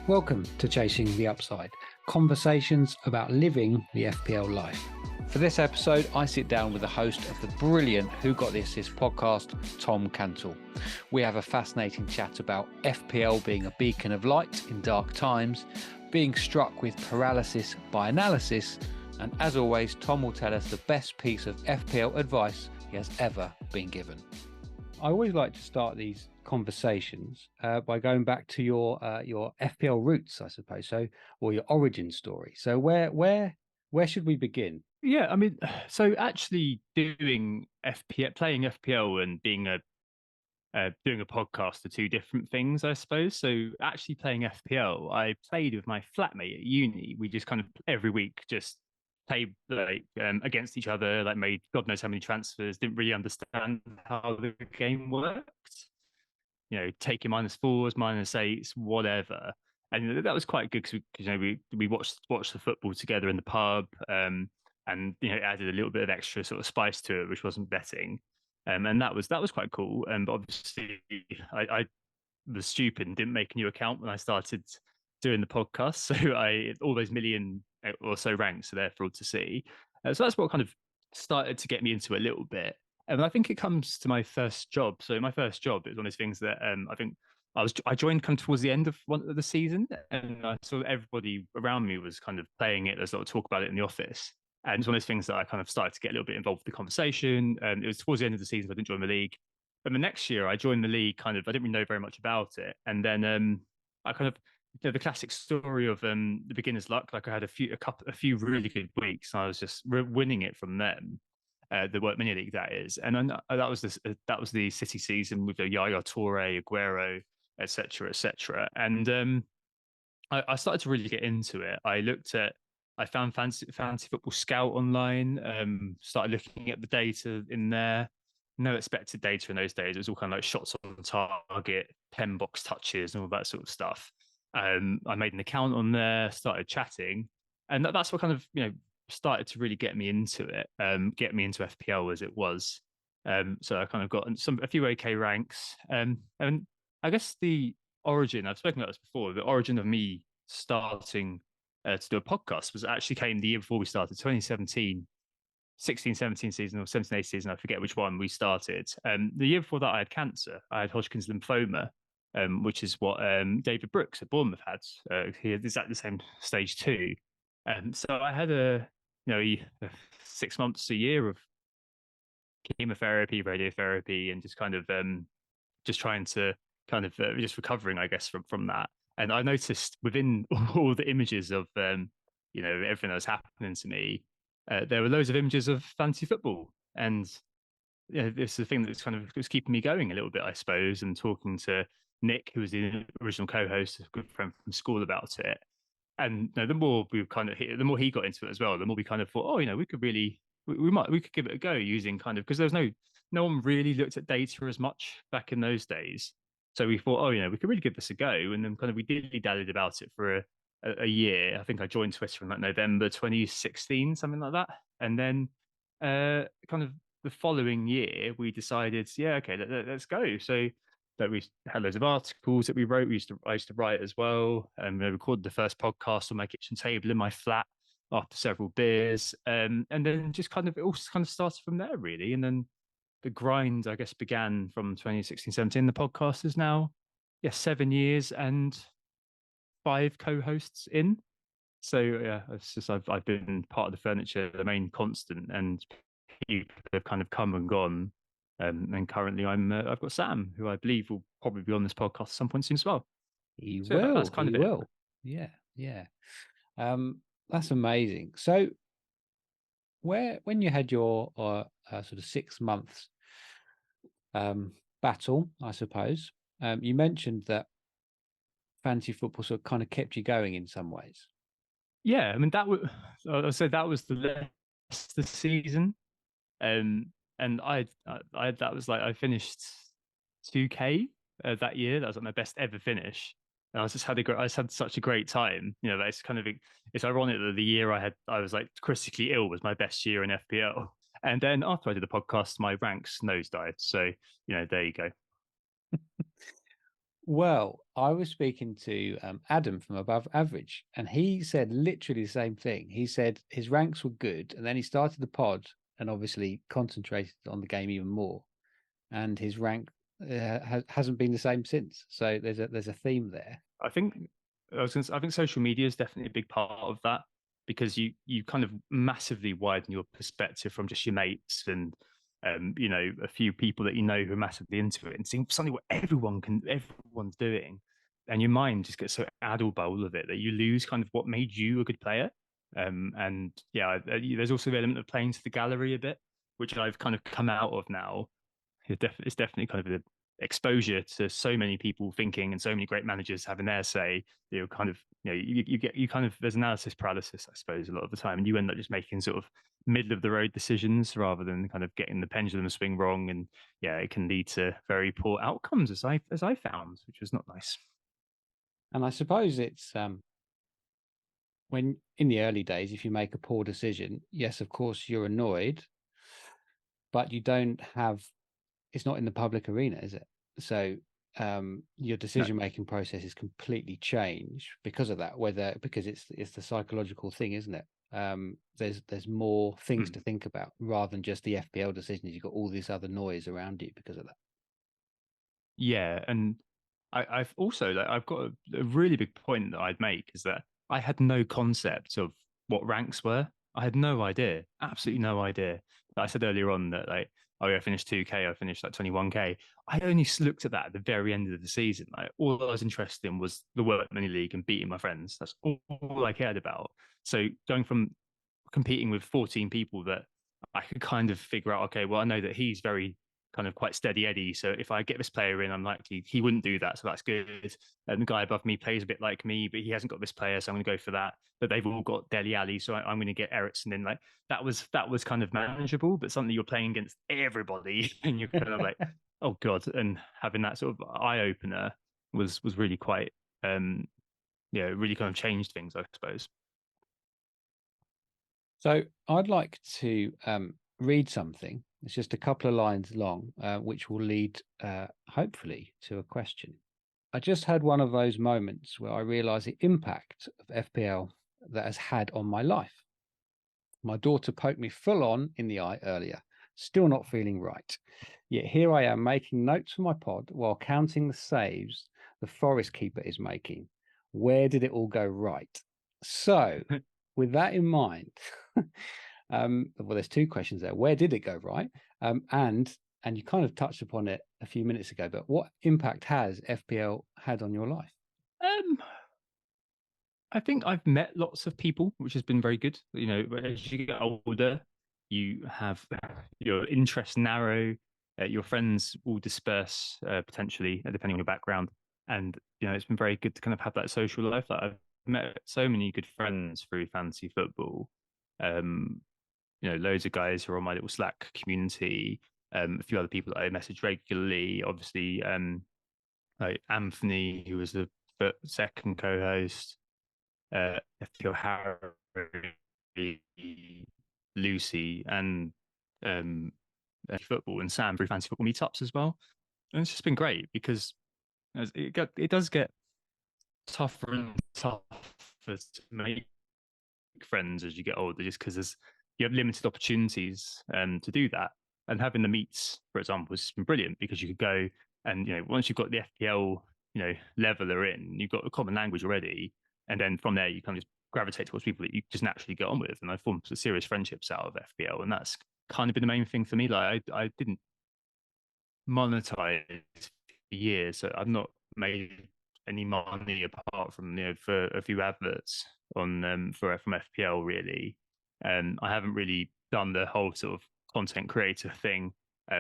Welcome to Chasing the Upside, conversations about living the FPL life. For this episode, I sit down with the host of the brilliant Who Got the Assist podcast, Tom Cantle. We have a fascinating chat about FPL being a beacon of light in dark times, being struck with paralysis by analysis, and as always, Tom will tell us the best piece of FPL advice he has ever been given. I always like to start these conversations by going back to your FPL roots, I suppose, or your origin story. So where should we begin? Yeah, I mean, so actually doing playing FPL and being doing a podcast are two different things, I suppose. So actually playing FPL, I played with my flatmate at uni. We just kind of every week just played against each other, like made God knows how many transfers, didn't really understand how the game worked. Taking -4s, -8s, whatever. And that was quite good because we watched the football together in the pub, and it added a little bit of extra sort of spice to it, which wasn't betting, and that was quite cool. But obviously, I was stupid and didn't make a new account when I started doing the podcast, so I all those million or so ranks are there for all to see. So that's what kind of started to get me into a little bit. And I think it comes to my first job. So my first job is one of those things that I think I joined kind of towards the end of one of the season, and I saw everybody around me was kind of playing it. There's a lot of talk about it in the office, and it's one of those things that I kind of started to get a little bit involved with the conversation. And it was towards the end of the season, I didn't join the league. But the next year, I joined the league. Kind of, I didn't really know very much about it, and then I kind of the classic story of the beginner's luck. Like I had a few really good weeks, and I was just winning it from them. The Work Mini League, that is, and then that was the City season with the Yaya Toure, Aguero, etc., etc. And I started to really get into it. I found fancy football scout online. Started looking at the data in there. No expected data in those days. It was all kind of like shots on target, 10 box touches, and all that sort of stuff. I made an account on there, started chatting, and that's what kind of started to really get me into it, get me into FPL as it was. So I kind of got a few OK ranks, and I guess the origin, I've spoken about this before, the origin of me starting to do a podcast actually came the year before we started, 2017, 16-17 season or 17-18 season, I forget which one we started. The year before that, I had cancer. I had Hodgkin's lymphoma, which is what David Brooks at Bournemouth had. He is at the same stage too. So I had 6 months, a year of chemotherapy, radiotherapy, and just kind of just trying to kind of just recovering, I guess, from that. And I noticed within all the images of everything that was happening to me, there were loads of images of fantasy football, and this is the thing that's kind of was keeping me going a little bit, I suppose. And talking to Nick, who was the original co-host, a good friend from school, about it. And the more we kind of the more he got into it as well, the more we kind of thought, we could really, we could give it a go using kind of, because there was no one really looked at data as much back in those days. So we thought, we could really give this a go. And then kind of we dilly-dallied about it for a year. I think I joined Twitter in like November 2016, something like that. And then kind of the following year, we decided, okay, let's go. So that we had loads of articles that we wrote. I used to write as well. And we recorded the first podcast on my kitchen table in my flat after several beers. And then just kind of, it all kind of started from there, really. And then the grind, I guess, began from 2016-17. The podcast is now, 7 years and 5 co-hosts in. So it's just I've been part of the furniture, the main constant, and people have kind of come and gone. And currently, I've got Sam, who I believe will probably be on this podcast at some point soon as well. He So will. that's kind He of it. will. Yeah. That's amazing. So, when you had your sort of 6 months battle, I suppose, you mentioned that fantasy football sort of kind of kept you going in some ways. Yeah, I mean I said that was the season, and I that was like I finished 2K that year. That was like my best ever finish. And I just had such a great time. It's kind of it's ironic that the year I was like critically ill was my best year in FPL. And then after I did the podcast, my ranks nosedived. So there you go. Well, I was speaking to Adam from Above Average, and he said literally the same thing. He said his ranks were good, and then he started the pod and obviously concentrated on the game even more, and his rank hasn't been the same since. So there's a theme there. I think I think social media is definitely a big part of that because you kind of massively widen your perspective from just your mates and you know a few people that you know who are massively into it and seeing something what everyone's doing, and your mind just gets so addled by all of it that you lose kind of what made you a good player. And yeah, there's also the element of playing to the gallery a bit, which I've kind of come out of now. It's definitely kind of the exposure to so many people thinking and so many great managers having their say. You're kind of, you know, you get you kind of there's analysis paralysis, I suppose, a lot of the time, and you end up just making sort of middle of the road decisions rather than kind of getting the pendulum swing wrong, and yeah, it can lead to very poor outcomes as I found, which was not nice. And I suppose it's when in the early days, if you make a poor decision, yes, of course you're annoyed, but you don't have it's not in the public arena, is it? So your No. decision making process is completely changed because of that. Whether because it's the psychological thing, isn't it? There's more things Mm. to think about rather than just the FPL decisions. You've got all this other noise around you because of that. Yeah, and I've also like I've got a really big point that I'd make is that I had no concept of what ranks were. I had no idea, absolutely no idea. Like I said earlier on that like, oh yeah, I finished 2K, I finished like 21K. I only looked at that at the very end of the season. Like all I was interested in was the World Money League and beating my friends. That's all I cared about. So going from competing with 14 people that I could kind of figure out, okay, well, I know that he's very kind of quite steady Eddie. So if I get this player in, I'm likely he wouldn't do that. So that's good. And the guy above me plays a bit like me, but he hasn't got this player, so I'm going to go for that. But they've all got Deli Ali, so I'm going to get Ericsson in. Like that was kind of manageable, but suddenly you're playing against everybody, and you're kind of like, oh god. And having that sort of eye opener was really quite yeah, it really kind of changed things, I suppose. So I'd like to read something. It's just a couple of lines long, which will lead, hopefully, to a question. I just had one of those moments where I realize the impact of FPL that has had on my life. My daughter poked me full on in the eye earlier, still not feeling right. Yet here I am making notes for my pod while counting the saves the forest keeper is making. Where did it all go right? So, with that in mind, well, there's two questions there. Where did it go right? And you kind of touched upon it a few minutes ago, but what impact has FPL had on your life? um I think I've met lots of people, which has been very good. You know, as you get older, you have your interests narrow, your friends will disperse potentially, depending on your background. And, you know, it's been very good to kind of have that social life. Like I've met so many good friends through fantasy football. Um, you know, loads of guys who are on my little Slack community, a few other people that I message regularly, obviously, like Anthony, who was the second co-host, FPL Harry, Lucy, and um, football and Sam through fantasy football meetups as well. And it's just been great because it does get tougher and tougher to make friends as you get older, just because you have limited opportunities to do that. And having the meets, for example, has been brilliant because you could go and you know once you've got the FPL leveler in, you've got a common language already, and then from there you kind of just gravitate towards people that you just naturally get on with. And I formed some serious friendships out of FPL, and that's kind of been the main thing for me. Like I didn't monetize for years, so I've not made any money apart from for a few adverts on for from FPL really. I haven't really done the whole sort of content creator thing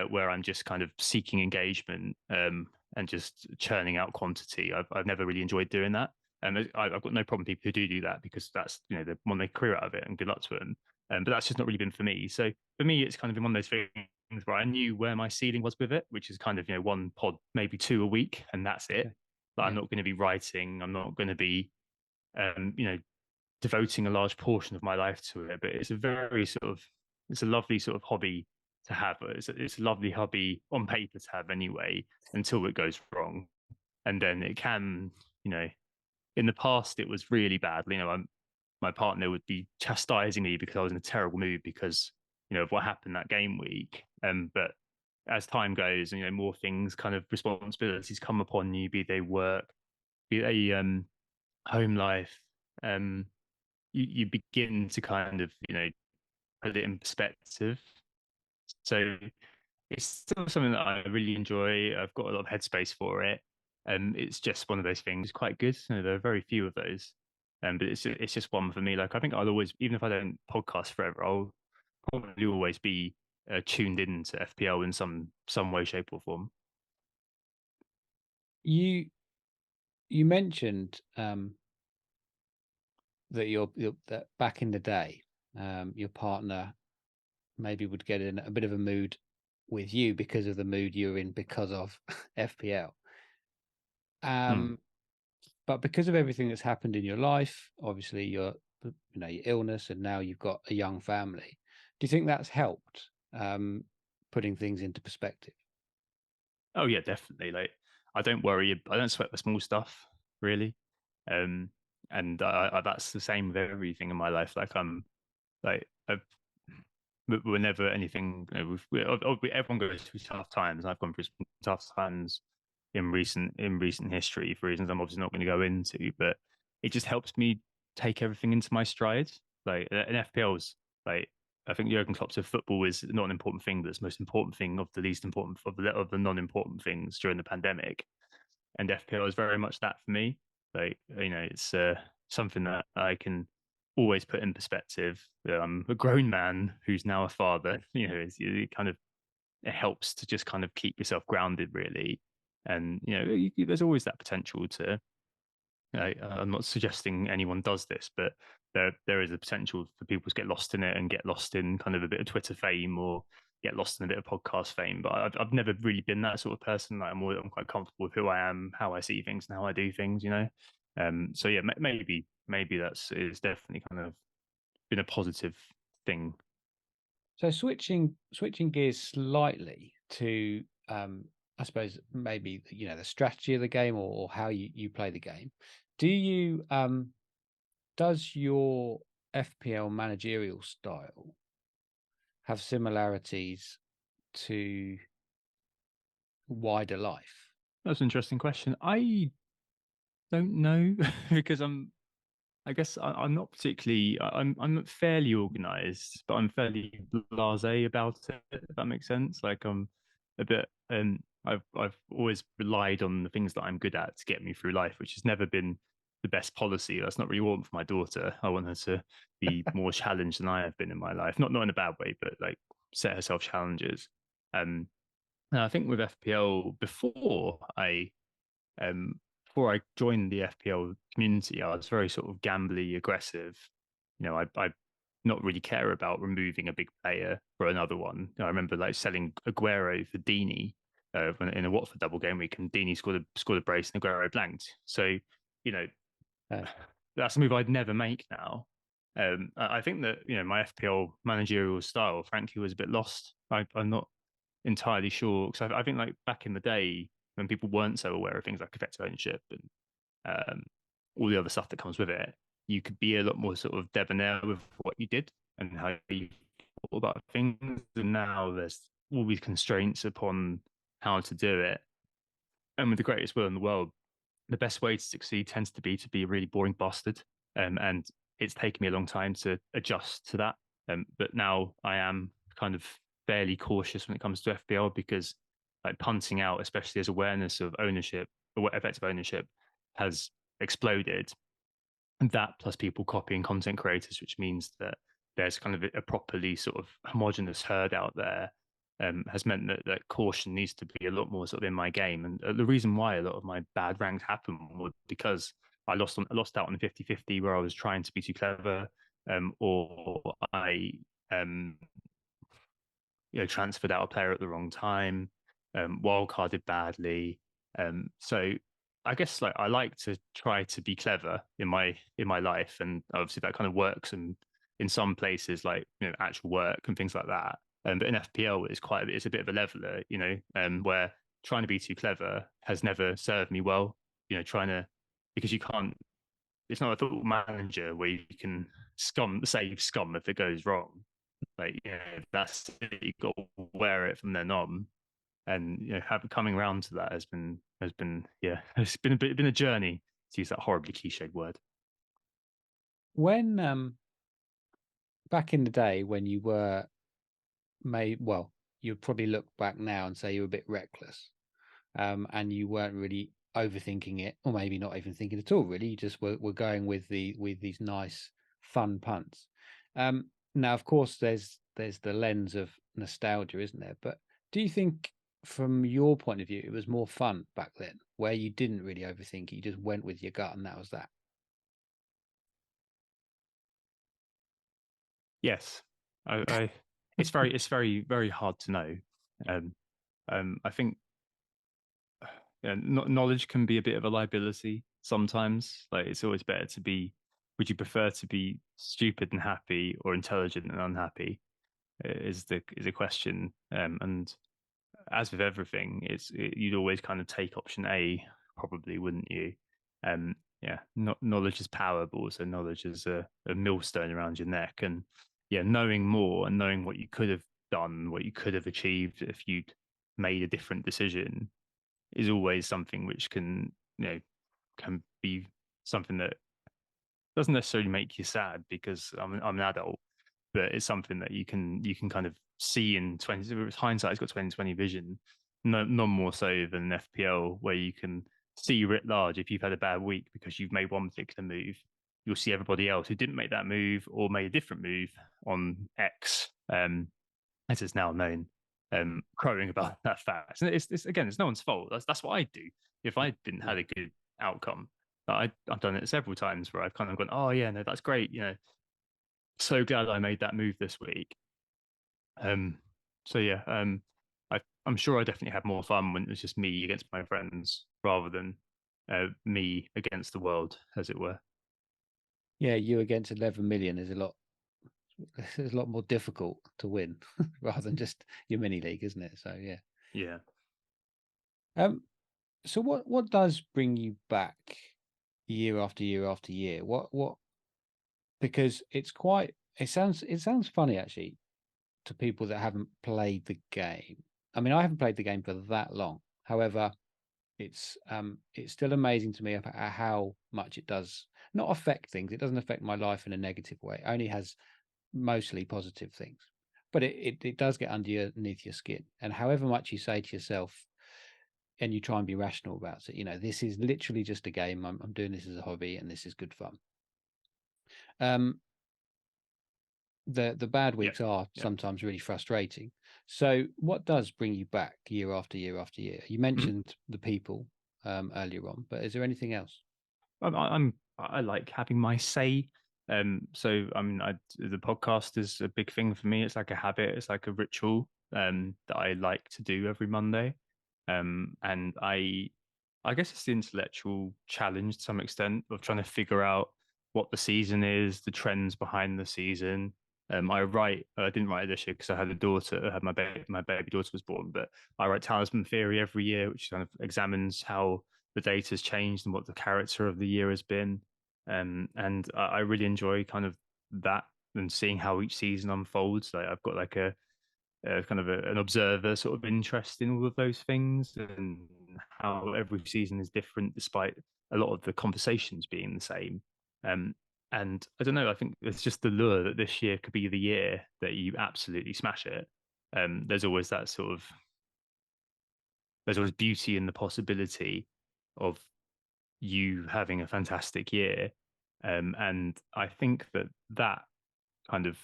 where I'm just kind of seeking engagement and just churning out quantity. I've never really enjoyed doing that. And I've got no problem with people who do that because that's they want their career out of it and good luck to them. But that's just not really been for me. So for me, it's kind of been one of those things where I knew where my ceiling was with it, which is kind of one pod, maybe two a week, and that's it. Okay. But I'm Yeah. not going to be writing. I'm not going to be, devoting a large portion of my life to it. But it's a very sort of, it's a lovely sort of hobby to have. It's a lovely hobby on paper to have anyway, until it goes wrong. and then it can, in the past it was really bad. My partner would be chastising me because I was in a terrible mood because of what happened that game week. But as time goes, and more things, kind of responsibilities come upon you, be they work, be they home life, you begin to kind of put it in perspective. So it's still something that I really enjoy. I've got a lot of headspace for it. It's just one of those things. Quite good. There are very few of those. But it's just one for me. Like I think I'll always, even if I don't podcast forever, I'll probably always be tuned in to FPL in some way, shape, or form. You mentioned that that back in the day, your partner maybe would get in a bit of a mood with you because of the mood you're in because of FPL. But because of everything that's happened in your life, obviously your illness, and now you've got a young family. Do you think that's helped putting things into perspective? Oh yeah, definitely. Like I don't worry. I don't sweat the small stuff really. Um, and that's the same with everything in my life. Like I'm like whenever anything, everyone goes through tough times. I've gone through some tough times in recent history for reasons I'm obviously not going to go into, but it just helps me take everything into my stride. Like in FPL's, like I think Jurgen Klopp said, football is not an important thing, but it's the most important thing of the least important of the non-important things during the pandemic. And FPL is very much that for me. Like it's something that I can always put in perspective. I'm a grown man who's now a father. It kind of it helps to just kind of keep yourself grounded, really. And there's always that potential to. I'm not suggesting anyone does this, but there is a potential for people to get lost in it and get lost in kind of a bit of Twitter fame or get lost in a bit of podcast fame. But I've never really been that sort of person. Like I'm quite comfortable with who I am, how I see things, and how I do things. So yeah, maybe that's is definitely kind of been a positive thing. So switching gears slightly to I suppose maybe the strategy of the game, or how you play the game. Do you does your FPL managerial style have similarities to wider life? That's an interesting question. I don't know because I guess I'm not particularly. I'm fairly organized, but I'm fairly blasé about it. If that makes sense. Like I'm a bit. I've always relied on the things that I'm good at to get me through life, which has never been the best policy. That's not really what I want for my daughter. I want her to be more challenged than I have been in my life. Not in a bad way, but like set herself challenges. And I think with FPL before I joined the FPL community, I was very sort of gambly, aggressive. I not really care about removing a big player for another one. I remember like selling Aguero for Dini in a Watford double game week, and Dini scored a brace and Aguero blanked. So, you know, Uh, that's a move I'd never make now. I think that my FPL managerial style, frankly, was a bit lost. I'm not entirely sure because I think like back in the day when people weren't so aware of things like effective ownership and um, all the other stuff that comes with it, you could be a lot more sort of debonair with what you did and how you thought about things. And now there's all these constraints upon how to do it. And with the greatest will in the world, the best way to succeed tends to be a really boring bastard. And it's taken me a long time to adjust to that. But now I am kind of fairly cautious when it comes to FPL because like punting out, especially as awareness of ownership or effective ownership has exploded. And that plus people copying content creators, which means that there's kind of a properly sort of homogenous herd out there, has meant that caution needs to be a lot more sort of in my game. And the reason why a lot of my bad ranks happened was because I lost out on the 50-50 where I was trying to be too clever, or I um, transferred out a player at the wrong time, wildcarded badly. So I guess like I like to try to be clever in my life, and obviously that kind of works in some places like actual work and things like that. But in FPL, it's a bit of a leveler, where trying to be too clever has never served me well. Trying to, because you can't. It's not a football manager where you can save scum if it goes wrong. Like, that's it. You got to wear it from then on, and coming around to that has been it's been a journey, to use that horribly cliched word. When back in the day when you were well, you'd probably look back now and say you were a bit reckless, and you weren't really overthinking it, or maybe not even thinking at all. Really, you just were going with these nice, fun punts. Now, of course, there's the lens of nostalgia, isn't there? But do you think, from your point of view, it was more fun back then, where you didn't really overthink it, you just went with your gut, and that was that? Yes, I it's very very hard to know. Um, I think knowledge can be a bit of a liability sometimes. Like, it's always better to be. Would you prefer to be stupid and happy, or intelligent and unhappy? Is the question. And as with everything, you'd always kind of take option A, probably, wouldn't you? Yeah, knowledge is power, but also knowledge is a millstone around your neck. And yeah, knowing more and knowing what you could have done, what you could have achieved if you'd made a different decision, is always something which can be something that doesn't necessarily make you sad, because I'm an adult, but it's something that you can kind of see in 20. Hindsight's got 20/20 vision. None more so than FPL, where you can see writ large. If you've had a bad week because you've made one particular move, you'll see everybody else who didn't make that move or made a different move on X, as it's now known, crowing about that fact. And it's again, it's no one's fault. That's what I do. If I didn't had a good outcome, I've done it several times where I've kind of gone, oh yeah, no, that's great. So glad I made that move this week. Um, so yeah, I'm sure I definitely had more fun when it was just me against my friends rather than me against the world, as it were. Yeah, you against 11 million is a lot. It's a lot more difficult to win rather than just your mini league, isn't it? So yeah. Yeah. Um. So what does bring you back year after year after year? What? Because it sounds funny actually to people that haven't played the game. I mean, I haven't played the game for that long. However, it's still amazing to me about how much it does not affect things. It doesn't affect my life in a negative way. It only has mostly positive things. But it does get underneath your skin. And however much you say to yourself and you try and be rational about it, this is literally just a game. I'm doing this as a hobby and this is good fun. Um, the bad Yeah. weeks are Yeah. sometimes really frustrating. So what does bring you back year after year after year? You Mhm. mentioned the people earlier on, but is there anything else? I like having my say. So I mean, the podcast is a big thing for me. It's like a habit. It's like a ritual that I like to do every Monday. And I guess it's the intellectual challenge to some extent of trying to figure out what the season is, the trends behind the season. I didn't write it this year because I had a daughter. I had my baby daughter was born, but I write Talisman Theory every year, which kind of examines how the data's changed and what the character of the year has been. And I really enjoy kind of that and seeing how each season unfolds. Like, I've got like a kind of an observer sort of interest in all of those things, and how every season is different despite a lot of the conversations being the same. Um, and I don't know, I think it's just the lure that this year could be the year that you absolutely smash it. There's always that sort of there's always beauty in the possibility of you having a fantastic year. And I think that kind of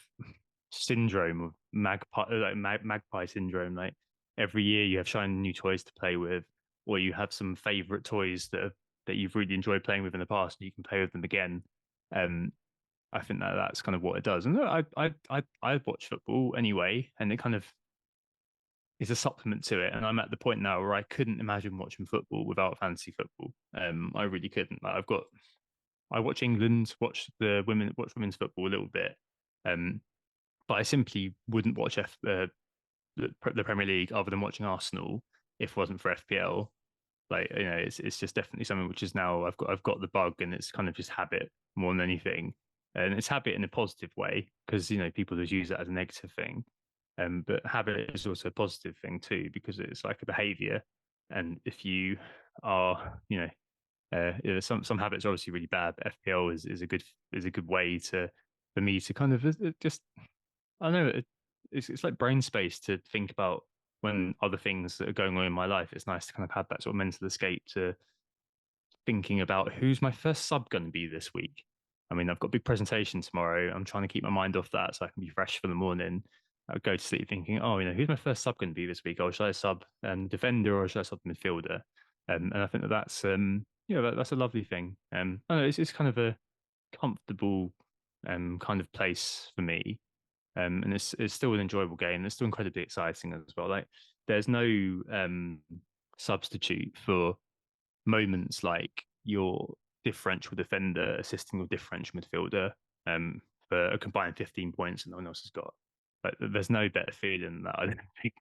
syndrome of magpie syndrome, like every year you have shiny new toys to play with, or you have some favorite toys that you've really enjoyed playing with in the past, and you can play with them again. Um, I think that's kind of what it does. And I watch football anyway, and it kind of is a supplement to it. And I'm at the point now where I couldn't imagine watching football without fantasy football. I really couldn't. Like, I watch England, watch women's football a little bit, but I simply wouldn't watch the Premier League other than watching Arsenal. if it wasn't for FPL. Like, it's just definitely something which is now I've got the bug, and it's kind of just habit more than anything, and it's habit in a positive way, because people just use that as a negative thing, but habit is also a positive thing too, because it's like a behavior, and if you are some habits are obviously really bad, but FPL is a good way to for me to kind of just I don't know. It's like brain space to think about when other things that are going on in my life. It's nice to kind of have that sort of mental escape to thinking about who's my first sub going to be this week. I mean, I've got a big presentation tomorrow. I'm trying to keep my mind off that so I can be fresh for the morning. I would go to sleep thinking, oh, who's my first sub going to be this week? Oh, should I sub defender, or should I sub midfielder? And I think that's that's a lovely thing. I don't know, it's kind of a comfortable kind of place for me, and it's still an enjoyable game. It's still incredibly exciting as well. Like, there's no substitute for moments like your differential defender assisting your differential midfielder for a combined 15 points and no one else has got. Like, there's no better feeling than that, I don't think.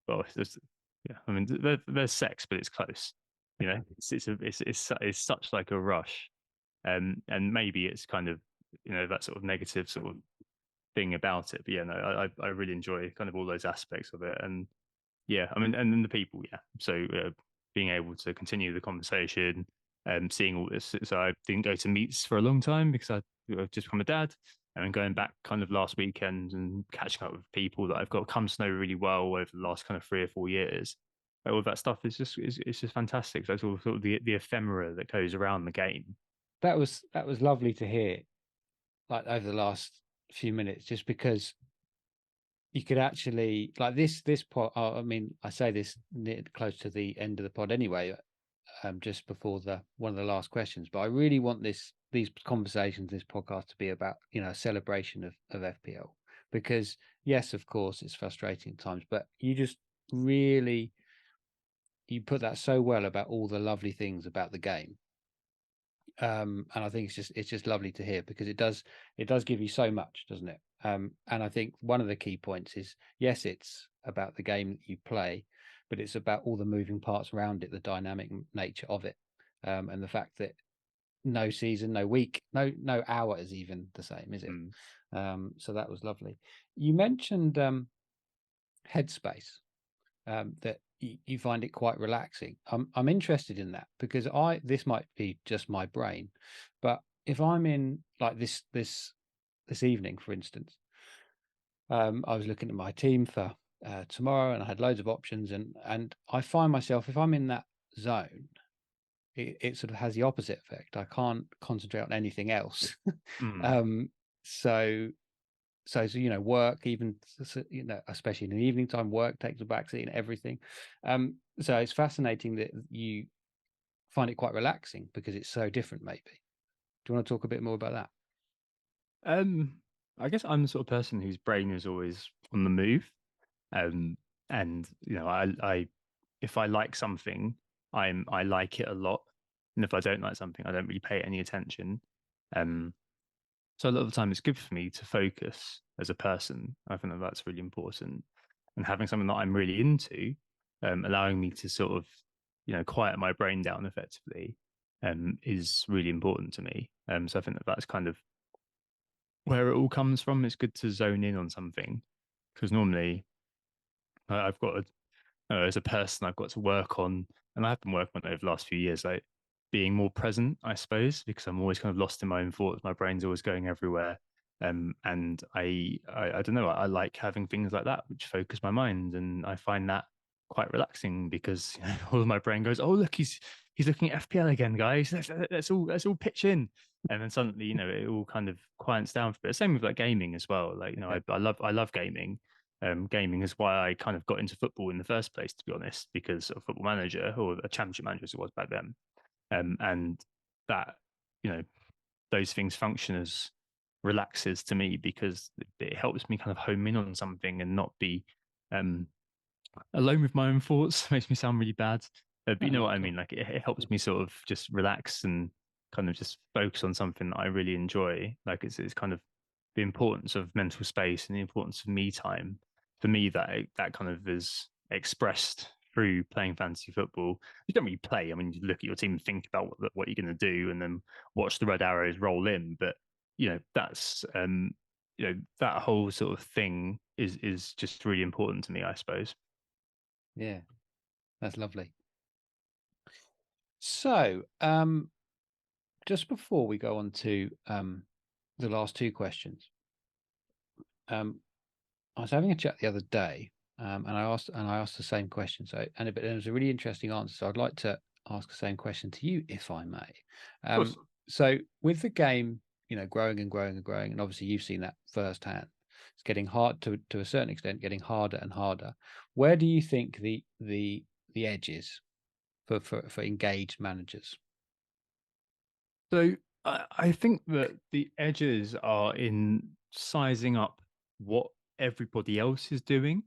Well, yeah, I mean, there's sex, but it's close. It's such like a rush, and maybe it's kind of that sort of negative sort of thing about it. But yeah, no, I really enjoy kind of all those aspects of it, and yeah, I mean, and then the people, yeah. So being able to continue the conversation, seeing all this. So I didn't go to meets for a long time because I've just become a dad, and then going back kind of last weekend and catching up with people that I've got come to know really well over the last kind of 3 or 4 years. All of that stuff is it's just fantastic. That's all sort of the ephemera that goes around the game. That was lovely to hear, like over the last few minutes, just because you could actually like this pod. I mean, I say this close to the end of the pod anyway, just before one of the last questions. But I really want these conversations, this podcast, to be about a celebration of FPL, because yes, of course, it's frustrating at times, but you just really you put that so well about all the lovely things about the game. And I think it's just lovely to hear, because it does give you so much, doesn't it? And I think one of the key points is, yes, it's about the game that you play, but it's about all the moving parts around it, the dynamic nature of it, and the fact that no season, no week, no hour is even the same, is it? Mm. So that was lovely. You mentioned headspace, that you find it quite relaxing. I'm interested in that, because this might be just my brain, but if I'm in like this evening, for instance, I was looking at my team for tomorrow, and I had loads of options, and I find myself, if I'm in that zone, it sort of has the opposite effect. I can't concentrate on anything else. Mm. um, so work, even especially in the evening time, work takes a backseat and everything. So it's fascinating that you find it quite relaxing, because it's so different. Maybe do you want to talk a bit more about that? Um, I guess I'm the sort of person whose brain is always on the move. Um, and I if I like something, I like it a lot, and if I don't like something, I don't really pay any attention. Um, so a lot of the time, it's good for me to focus as a person. I think that that's really important, and having something that I'm really into, allowing me to sort of quiet my brain down effectively, is really important to me. So I think that that's kind of where it all comes from. It's good to zone in on something, because normally I've got as a person, I've got to work on, and I have been working on it over the last few years, like being more present, I suppose, because I'm always kind of lost in my own thoughts. My brain's always going everywhere. And I don't know, I like having things like that which focus my mind, and I find that quite relaxing, because all of my brain goes, oh look, he's looking at FPL again, guys. Let's all pitch in, and then suddenly it all kind of quiets down for a bit. Same with like gaming as well. Like I love gaming. Gaming is why I kind of got into football in the first place, to be honest, because of Football Manager, or a Championship Manager as it was back then. And that, you know, those things function as relaxes to me, because it helps me kind of home in on something and not be um, alone with my own thoughts. Makes me sound really bad, but you No, know not what I at all. mean. Like, it helps me sort of just relax and kind of just focus on something that I really enjoy. Like, it's kind of the importance of mental space and the importance of me time. For me, that kind of is expressed through playing fantasy football. You don't really play. I mean, you look at your team and think about what you're going to do, and then watch the red arrows roll in. But that's that whole sort of thing is just really important to me, I suppose. Yeah, that's lovely. So, just before we go on to the last two questions, I was having a chat the other day, and I asked the same question. So, but it was a really interesting answer. So, I'd like to ask the same question to you, if I may. Of course. So, with the game, growing and growing and growing, and obviously you've seen that firsthand. It's getting hard to a certain extent, getting harder and harder. Where do you think the edge is for engaged managers? So I think that the edges are in sizing up what everybody else is doing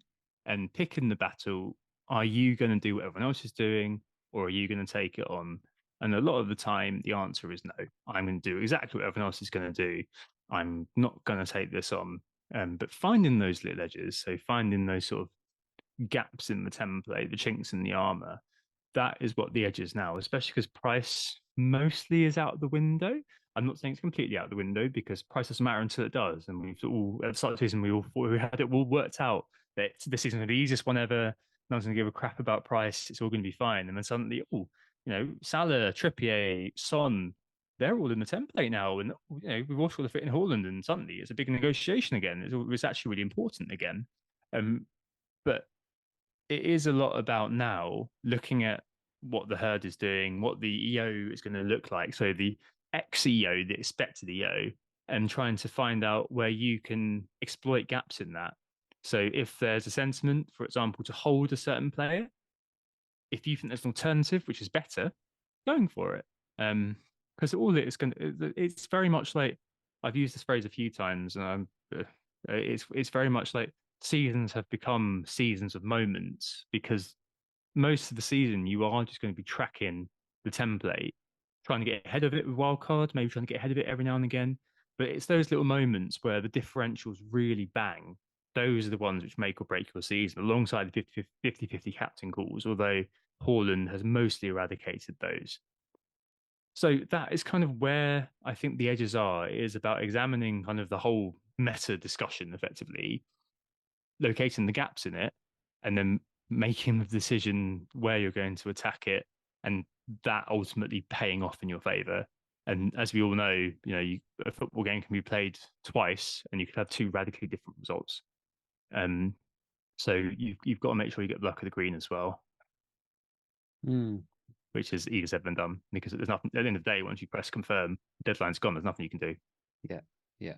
and picking the battle. Are you going to do what everyone else is doing, or are you going to take it on? And a lot of the time, the answer is no. I'm going to do exactly what everyone else is going to do. I'm not going to take this on. But finding those little edges, so finding those sort of gaps in the template, the chinks in the armor, that is what the edge is now, especially because price mostly is out the window. I'm not saying it's completely out the window because price doesn't matter until it does. And we've all at the start of the season we all thought we had it all worked out that this season is the easiest one ever. No one's going to give a crap about price. It's all going to be fine. And then suddenly, Salah, Trippier, Son, they're all in the template now, and we've also got to fit in Haaland, and suddenly it's a big negotiation again. It's actually really important again. But it is a lot about now looking at what the herd is doing, what the EO is going to look like. So the ex EO, the expected EO, and trying to find out where you can exploit gaps in that. So if there's a sentiment, for example, to hold a certain player, if you think there's an alternative which is better, going for it. Because all it is going to, it's very much like I've used this phrase a few times, and it's very much like seasons have become seasons of moments because most of the season you are just going to be tracking the template, trying to get ahead of it with wildcard, maybe trying to get ahead of it every now and again. But it's those little moments where the differentials really bang. Those are the ones which make or break your season, alongside the 50-50 captain calls, although Haaland has mostly eradicated those. So that is kind of where I think the edges are, is about examining kind of the whole meta discussion effectively, locating the gaps in it, and then making the decision where you're going to attack it, and that ultimately paying off in your favor. And as we all know, a football game can be played twice, and you could have two radically different results. So you've got to make sure you get the luck of the green as well, which is easier said than done, because there's nothing at the end of the day. Once you press confirm, the deadline's gone. There's nothing you can do. Yeah.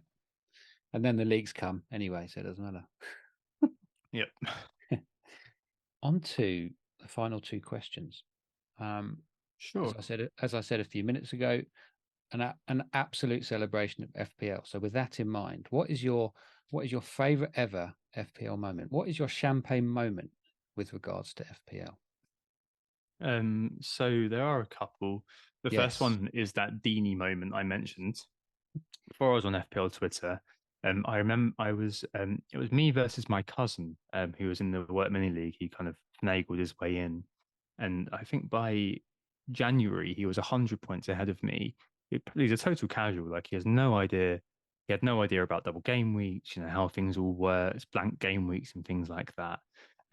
And then the leaks come anyway, so it doesn't matter. Yep. On to the final two questions. Sure. As I said a few minutes ago, an absolute celebration of FPL. So with that in mind, what is your favorite ever FPL moment? What is your champagne moment with regards to FPL? So there are a couple. The first Yes. one is that Dini moment I mentioned before I was on FPL Twitter. I remember it was me versus my cousin, who was in the Work Mini League. He kind of finagled his way in, and I think by January he was 100 points ahead of me. He's a total casual, like he has no idea. He had no idea about double game weeks, how things all work, blank game weeks, and things like that.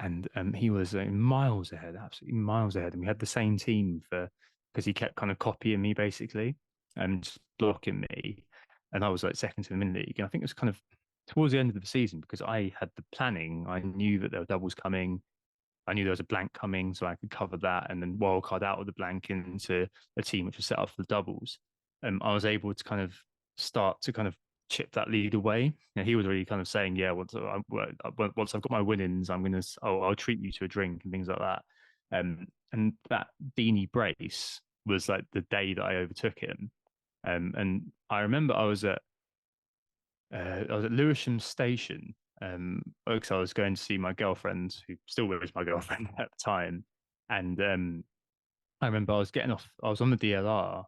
And he was miles ahead, absolutely miles ahead. And we had the same team because he kept kind of copying me basically and just blocking me. And I was like second to the mini league. And I think it was kind of towards the end of the season because I had the planning. I knew that there were doubles coming. I knew there was a blank coming, so I could cover that and then wildcard out of the blank into a team which was set up for the doubles. I was able to kind of start to kind of chip that lead away. He was really kind of saying, "Yeah, once I've got my winnings, I'll treat you to a drink and things like that." And that Beanie brace was like the day that I overtook him. And I remember I was at Lewisham Station because I was going to see my girlfriend, who still was my girlfriend at the time. And I remember I was on the DLR,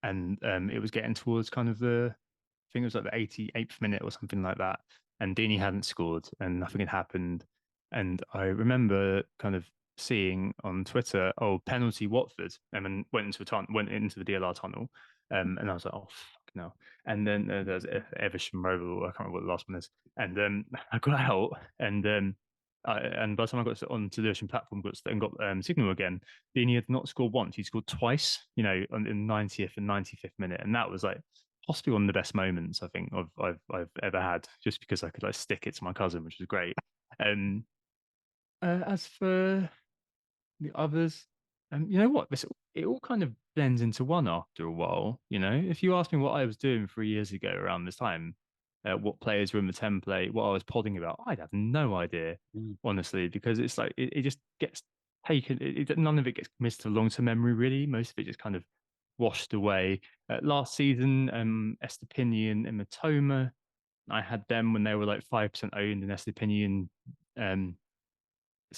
and it was getting towards kind of I think it was like the 88th minute or something like that. And Dini hadn't scored, and nothing had happened. And I remember kind of seeing on Twitter, oh, penalty Watford, and then went into the DLR tunnel, and I was like, oh fuck no. And then there's Eversham Road, I can't remember what the last one is, and I got out, and by the time I got onto the Ocean platform, got signal again, Dini had not scored once; he scored twice, in the 90th and 95th minute, and that was like possibly one of the best moments I think I've ever had, just because I could like stick it to my cousin, which was great. Um, as for the others, you know what? It all kind of blends into one after a while. If you ask me what I was doing 3 years ago around this time, what players were in the template, what I was podding about, I'd have no idea, honestly, because it's like it just gets taken. None of it gets committed to long-term memory, really. Most of it just kind of washed away. Last season, Estepinian and Matoma, I had them when they were like 5% owned, and Estepinian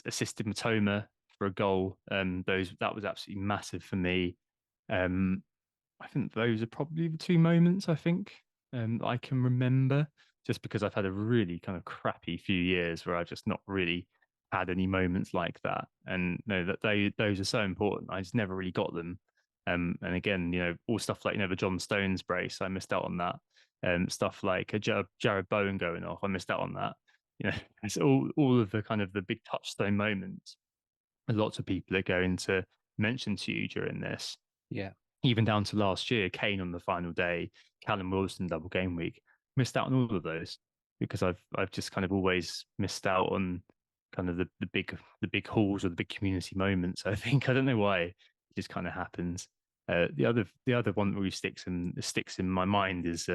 assisted Matoma for a goal. That was absolutely massive for me. Um, I think those are probably the two moments I can remember, just because I've had a really kind of crappy few years where I've just not really had any moments like that. And no, those are so important. I just never really got them. And again, all stuff like the John Stones brace, I missed out on that. Stuff like a Jared Bowen going off, I missed out on that. It's all of the kind of the big touchstone moments. Lots of people are going to mention to you during this. Yeah. Even down to last year, Kane on the final day, Callum Wilson double game week, missed out on all of those because I've just kind of always missed out on kind of the big hauls or the big community moments. I think I don't know why it just kind of happens. The other one that really sticks in my mind is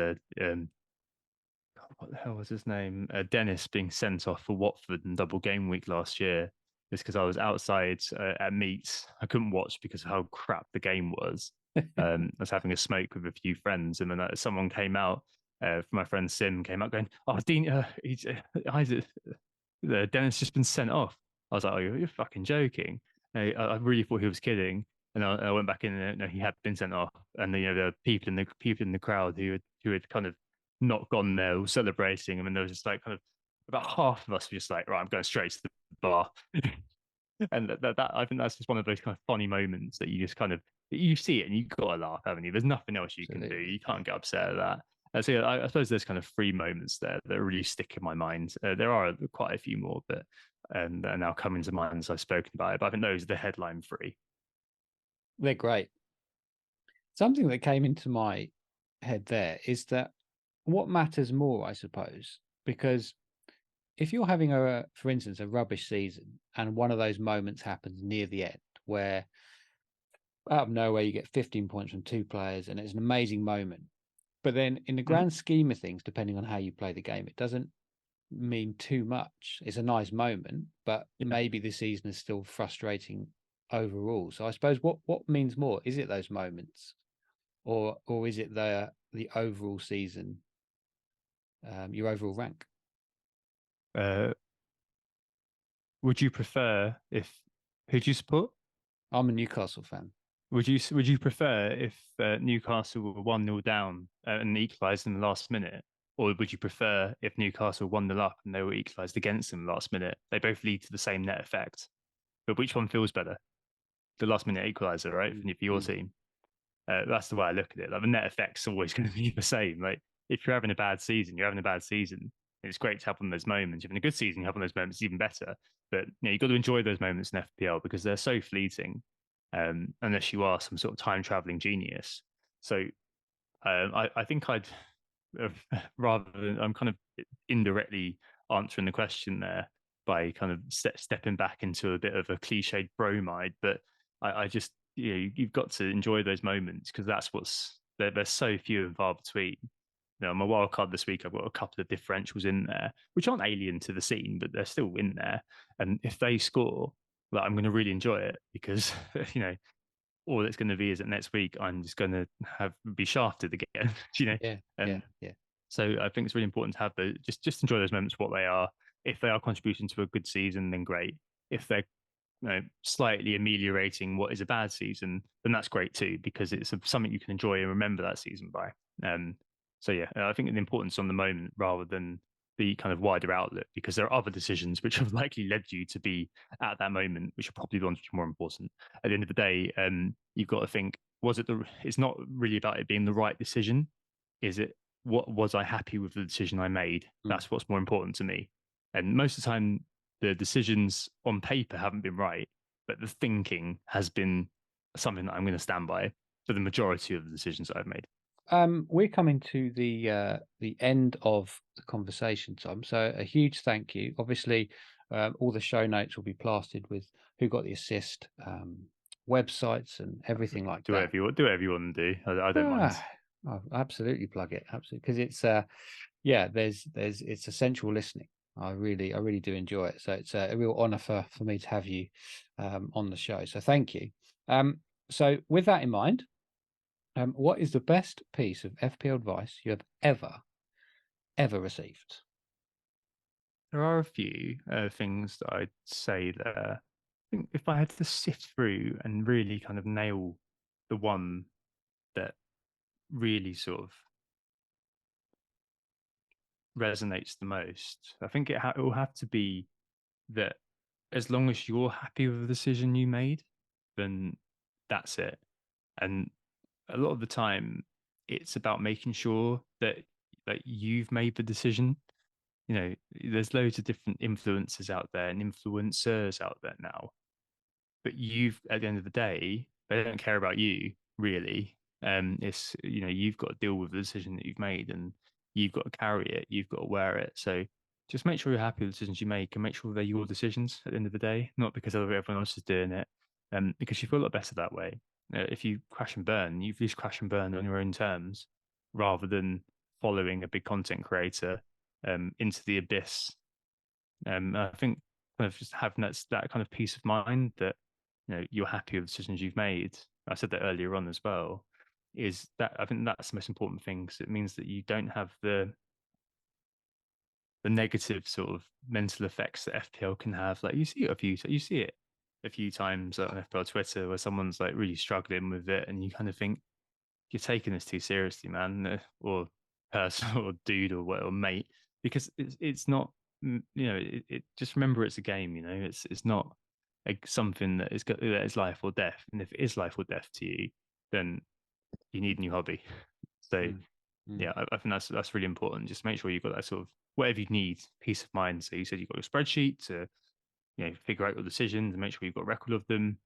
what the hell was his name? Dennis being sent off for Watford in double game week last year. It's because I was outside at meets. I couldn't watch because of how crap the game was. I was having a smoke with a few friends, and then someone came out. My friend Sim came out going, "Oh, Dean, Dennis just been sent off." I was like, "Oh, you're fucking joking!" I really thought he was kidding, and I went back in, and no, he had been sent off. And the people in the crowd who had kind of not gone there, were celebrating, and there was just like kind of about half of us were just like, "Right, I'm going straight to the bar." And that I think that's just one of those kind of funny moments that you just kind of you see it and you got to laugh, haven't you? There's nothing else you can do. Absolutely. You can't get upset at that. So yeah, I suppose there's kind of three moments there that really stick in my mind. There are quite a few more, but and they're now coming to mind as I've spoken about it. But I think those are the headline three. They're great. Something that came into my head there is that what matters more, I suppose, because if you're having for instance, a rubbish season and one of those moments happens near the end where out of nowhere you get 15 points from two players and it's an amazing moment. But then in the Mhm. grand scheme of things, depending on how you play the game, it doesn't mean too much. It's a nice moment, but Yeah. maybe the season is still frustrating overall. So I suppose what means more? Is it those moments, or is it the overall season, your overall rank? Uh, would you prefer if who'd you support? I'm a Newcastle fan. Would you prefer if Newcastle were 1-0 down and equalised in the last minute, or would you prefer if Newcastle 1-0 up and they were equalised against them last minute? They both lead to the same net effect, but which one feels better? The last minute equaliser, right? For your Mm. team, that's the way I look at it. Like the net effect's always going to be the same. Like if you're having a bad season, you're having a bad season. It's great to have one of those moments. You're having a good season, you have one of those moments, even better. But you've got to enjoy those moments in FPL because they're so fleeting, unless you are some sort of time traveling genius. So I think I'd rather than I'm kind of indirectly answering the question there by kind of stepping back into a bit of a cliched bromide, but I just you've got to enjoy those moments because that's what's they're so few and far between. My wild card this week, I've got a couple of differentials in there, which aren't alien to the scene, but they're still in there. And if they score, well, I'm going to really enjoy it because all it's going to be is that next week I'm just going to be shafted again. Yeah, yeah, And yeah, so I think it's really important to have the just enjoy those moments for what they are. If they are contributing to a good season, then great. If they're slightly ameliorating what is a bad season, then that's great too because it's something you can enjoy and remember that season by. So yeah, I think the importance on the moment rather than the kind of wider outlook, because there are other decisions which have likely led you to be at that moment, which are probably the ones which are more important. At the end of the day, you've got to think, it's not really about it being the right decision. Is it, what was I happy with the decision I made? That's what's more important to me. And most of the time, the decisions on paper haven't been right, but the thinking has been something that I'm going to stand by for the majority of the decisions that I've made. We're coming to the end of the conversation, Tom. So a huge thank you. Obviously, all the show notes will be plastered with who got the assist, websites, and everything like Do that. whatever you want. Do whatever you want to do. I don't mind. I'll absolutely plug it, absolutely, because it's it's essential listening. I really do enjoy it. So it's a real honor for me to have you on the show. So thank you. So with that in mind. What is the best piece of FPL advice you have ever received? There are a few things that I'd say there. I think if I had to sift through and really kind of nail the one that really sort of resonates the most, I think it will have to be that as long as you're happy with the decision you made, then that's it. And a lot of the time, it's about making sure that you've made the decision. You know, there's loads of different influences out there and influencers out there now, but you've, at the end of the day, they don't care about you really. It's, you know, you've got to deal with the decision that you've made, and you've got to carry it, you've got to wear it. So just make sure you're happy with the decisions you make, and make sure they're your decisions at the end of the day, not because everyone else is doing it. Because you feel a lot better that way. If you crash and burn, you at least crash and burn on your own terms, rather than following a big content creator into the abyss. I think kind of just having that kind of peace of mind that, you know, you're happy with the decisions you've made. I said that earlier on as well. Is that, I think that's the most important thing, because it means that you don't have the negative sort of mental effects that FPL can have. Like you see it a few times on FPL Twitter where someone's like really struggling with it, and you kind of think, you're taking this too seriously, man, or person, or dude, or whatever, mate, because it's not. You know, it just remember it's a game. You know, it's not like something that is life or death. And if it is life or death to you, then you need a new hobby. So yeah, I think that's really important. Just make sure you've got that sort of whatever you need, peace of mind. So you said you've got your spreadsheet to, you know, figure out your decisions and make sure you've got a record of them.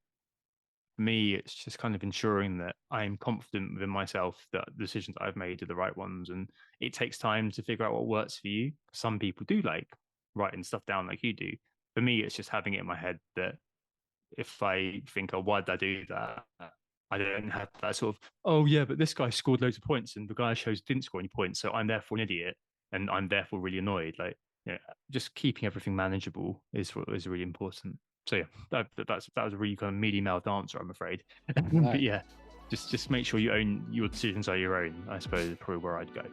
For me, it's just kind of ensuring that I'm confident within myself that the decisions I've made are the right ones. And it takes time to figure out what works for you. Some people do like writing stuff down like you do. For me, it's just having it in my head that if I think, oh, why did I do that? I don't have that sort of, oh, yeah, but this guy scored loads of points and the guy I chose didn't score any points. So I'm therefore an idiot and I'm therefore really annoyed. Like, you know, just keeping everything manageable is really important. So yeah, that was a really kind of mealy mouthed answer, I'm afraid. But yeah, just make sure you own your decisions are your own, I suppose, is probably where I'd go.